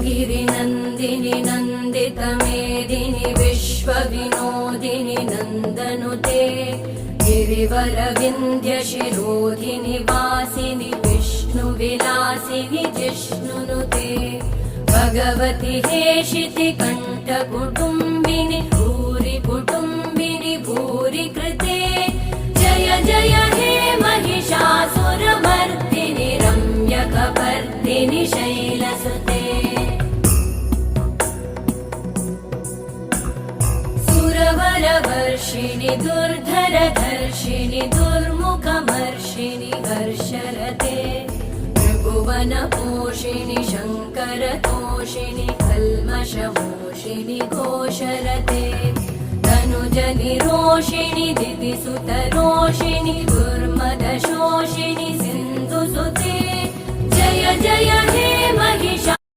गिरिनन्दिनि नन्दितमेदिनि विश्वविनोदिनि नन्दनुते गिरिवरविन्ध्यशिरोधिनि वासिनि विष्णुविलासिनि जिष्णुनुते भगवति हेशिति कण्ठकुटुम्बिनि भूरि कुटुम्बिनि भूरि कृते जय जय हे महिषासुरमर्दिनि रम्यकपर्दिनि शैलसुते सुरवरवर्षिणि दुर्धरधर्षिणि दुर्मुखमर्षिणि हर्षरते त्रिभुवनपोषिणि शङ्करतोषिणि कल्मषमोषिणि घोषरते तनुजनिरोषिणि दितिसुतरोषिणि दुर्मदशोषिणि सिन्धुसुते जय जय हे महिषा